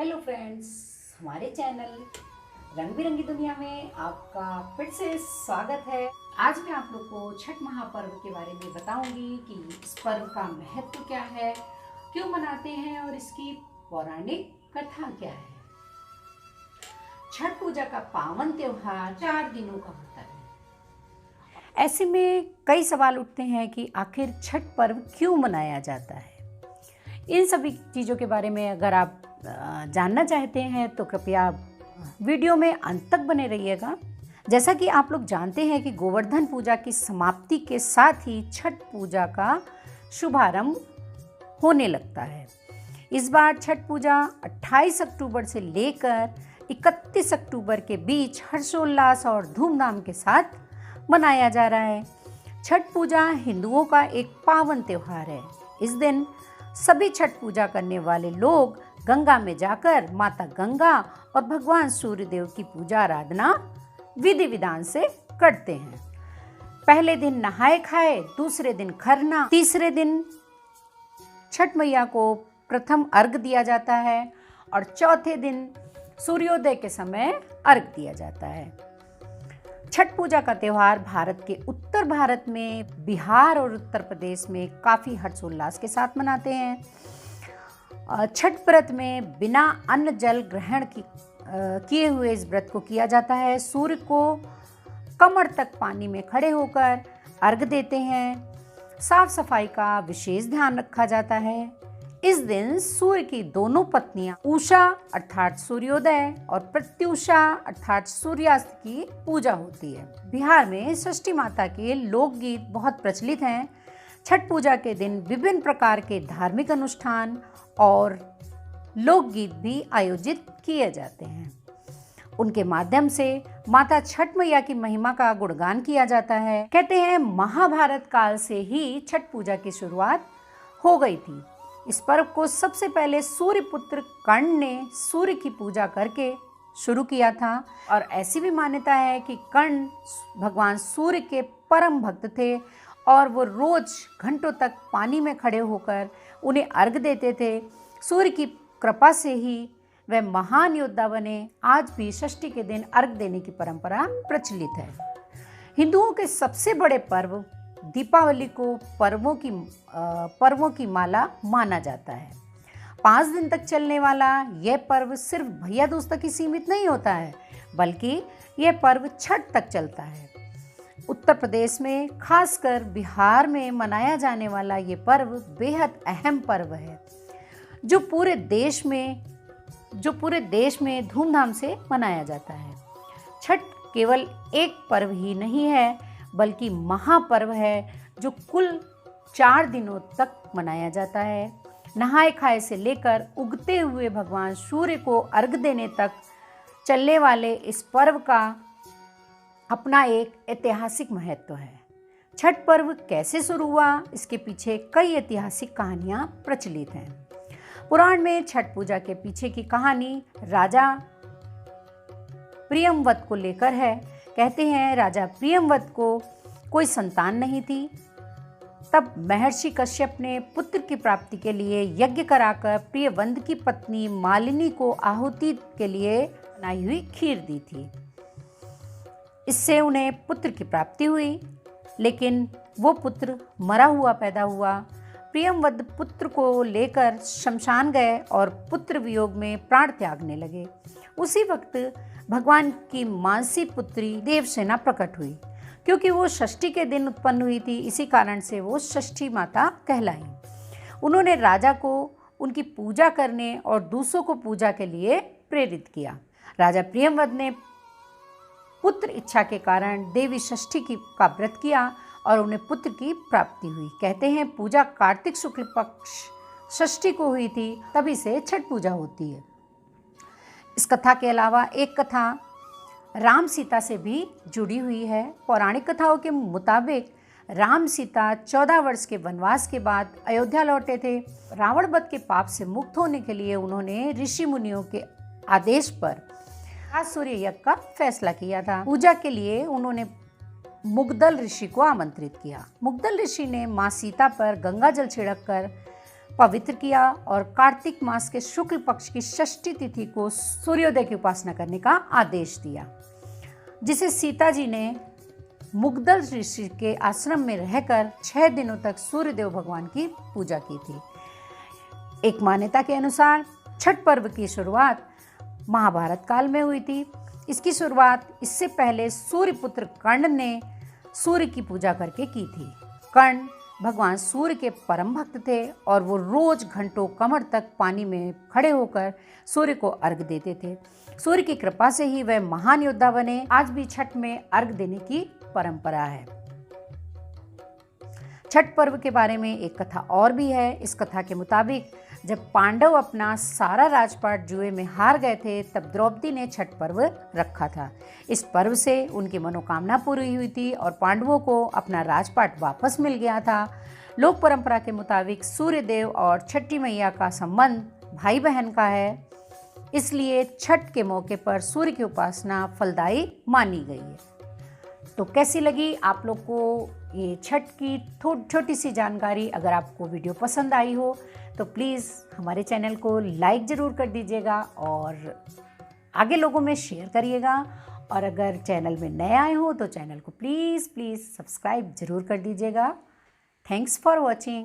Hello friends, हमारे channel रंग बिरंगी दुनिया में आपका फिर से स्वागत है। आज मैं आप लोग को छठ महापर्व के बारे में बताऊंगी कि इस पर्व का महत्व क्या है, क्यों मनाते हैं और इसकी पौराणिक कथा क्या है। छठ पूजा का पावन त्योहार 4 दिनों का होता है। ऐसे में कई सवाल उठते हैं कि आखिर छठ पर्व क्यों मनाया जाता है। इन सभी चीज़ों के बारे में अगर आप जानना चाहते हैं तो कृपया वीडियो में अंत तक बने रहिएगा। जैसा कि आप लोग जानते हैं कि गोवर्धन पूजा की समाप्ति के साथ ही छठ पूजा का शुभारंभ होने लगता है। इस बार छठ पूजा 28 अक्टूबर से लेकर 31 अक्टूबर के बीच हर्षोल्लास और धूमधाम के साथ मनाया जा रहा है। छठ पूजा हिंदुओं का एक पावन त्योहार है। इस दिन सभी छठ पूजा करने वाले लोग गंगा में जाकर माता गंगा और भगवान सूर्यदेव की पूजा आराधना विधि विधान से करते हैं। पहले दिन नहाए खाए, दूसरे दिन खरना, तीसरे दिन छठ मैया को प्रथम अर्घ दिया जाता है और चौथे दिन सूर्योदय के समय अर्घ दिया जाता है। छठ पूजा का त्यौहार भारत के उत्तर भारत में, बिहार और उत्तर प्रदेश में काफ़ी हर्षोल्लास के साथ मनाते हैं। छठ व्रत में बिना अन्न जल ग्रहण किए हुए इस व्रत को किया जाता है। सूर्य को कमर तक पानी में खड़े होकर अर्घ देते हैं। साफ सफाई का विशेष ध्यान रखा जाता है। इस दिन सूर्य की दोनों पत्नियां उषा अर्थात सूर्योदय और प्रत्युषा अर्थात सूर्यास्त की पूजा होती है। बिहार में षष्ठी माता के लोकगीत बहुत प्रचलित हैं। छठ पूजा के दिन विभिन्न प्रकार के धार्मिक अनुष्ठान और लोकगीत भी आयोजित किए जाते हैं। उनके माध्यम से माता छठ मैया की महिमा का गुणगान किया जाता है। कहते हैं महाभारत काल से ही छठ पूजा की शुरुआत हो गई थी। इस पर्व को सबसे पहले सूर्यपुत्र कर्ण ने सूर्य की पूजा करके शुरू किया था और ऐसी भी मान्यता है कि कर्ण भगवान सूर्य के परम भक्त थे और वो रोज घंटों तक पानी में खड़े होकर उन्हें अर्घ देते थे। सूर्य की कृपा से ही वह महान योद्धा बने। आज भी षष्ठी के दिन अर्घ देने की परंपरा प्रचलित है। हिंदुओं के सबसे बड़े पर्व दीपावली को पर्वों की माला माना जाता है। 5 दिन तक चलने वाला यह पर्व सिर्फ भैया दूज तक ही सीमित नहीं होता है, बल्कि यह पर्व छठ तक चलता है। उत्तर प्रदेश में, खासकर बिहार में मनाया जाने वाला ये पर्व बेहद अहम पर्व है, जो पूरे देश में धूमधाम से मनाया जाता है। छठ केवल एक पर्व ही नहीं है, बल्कि महापर्व है जो कुल 4 दिनों तक मनाया जाता है। नहाए खाए से लेकर उगते हुए भगवान सूर्य को अर्घ देने तक चलने वाले इस पर्व का अपना एक ऐतिहासिक महत्व है। छठ पर्व कैसे शुरू हुआ, इसके पीछे कई ऐतिहासिक कहानियाँ प्रचलित हैं। पुराण में छठ पूजा के पीछे की कहानी राजा प्रियंवत को लेकर है। कहते हैं राजा प्रियंवत को कोई संतान नहीं थी। तब महर्षि कश्यप ने पुत्र की प्राप्ति के लिए यज्ञ कराकर प्रियवंत की पत्नी मालिनी को आहुति के लिए बनाई हुई खीर दी थी। इससे उन्हें पुत्र की प्राप्ति हुई, लेकिन वो पुत्र मरा हुआ पैदा हुआ। प्रियंवद पुत्र को लेकर शमशान गए और पुत्र वियोग में प्राण त्यागने लगे। उसी वक्त भगवान की मानसी पुत्री देवसेना प्रकट हुई। क्योंकि वो षष्ठी के दिन उत्पन्न हुई थी, इसी कारण से वो षष्ठी माता कहलाई। उन्होंने राजा को उनकी पूजा करने और दूसरों को पूजा के लिए प्रेरित किया। राजा प्रियंवद ने पुत्र इच्छा के कारण देवी षष्ठी का व्रत किया और उन्हें पुत्र की प्राप्ति हुई। कहते हैं पूजा कार्तिक शुक्ल पक्ष षष्ठी को हुई थी, तभी से छठ पूजा होती है। इस कथा के अलावा एक कथा राम सीता से भी जुड़ी हुई है। पौराणिक कथाओं के मुताबिक राम सीता 14 वर्ष के वनवास के बाद अयोध्या लौटे थे। रावण वध के पाप से मुक्त होने के लिए उन्होंने ऋषि मुनियों के आदेश पर सूर्य यज्ञ का फैसला किया था। पूजा के लिए उन्होंने मुग्दल ऋषि को आमंत्रित किया। मुग्दल ऋषि ने मां सीता पर गंगा जल छिड़क कर पवित्र किया और कार्तिक मास के शुक्ल पक्ष की षष्ठी तिथि को सूर्योदय की उपासना करने का आदेश दिया, जिसे सीता जी ने मुग्दल ऋषि के आश्रम में रहकर 6 दिनों तक सूर्यदेव भगवान की पूजा की थी। एक मान्यता के अनुसार छठ पर्व की शुरुआत महाभारत काल में हुई थी। इसकी शुरुआत इससे पहले सूर्यपुत्र कर्ण ने सूर्य की पूजा करके की थी। कर्ण भगवान सूर्य के परम भक्त थे और वो रोज घंटों कमर तक पानी में खड़े होकर सूर्य को अर्घ देते थे। सूर्य की कृपा से ही वह महान योद्धा बने। आज भी छठ में अर्घ देने की परंपरा है। छठ पर्व के बारे में एक कथा और भी है। इस कथा के मुताबिक जब पांडव अपना सारा राजपाट जुए में हार गए थे, तब द्रौपदी ने छठ पर्व रखा था। इस पर्व से उनकी मनोकामना पूरी हुई थी और पांडवों को अपना राजपाट वापस मिल गया था। लोक परंपरा के मुताबिक सूर्यदेव और छठी मैया का संबंध भाई बहन का है, इसलिए छठ के मौके पर सूर्य की उपासना फलदायी मानी गई है। तो कैसी लगी आप लोग को ये छठ की छोटी सी जानकारी? अगर आपको वीडियो पसंद आई हो तो प्लीज़ हमारे चैनल को लाइक ज़रूर कर दीजिएगा और आगे लोगों में शेयर करिएगा। और अगर चैनल में नए आए हो तो चैनल को प्लीज़ सब्सक्राइब ज़रूर कर दीजिएगा। Thanks for watching.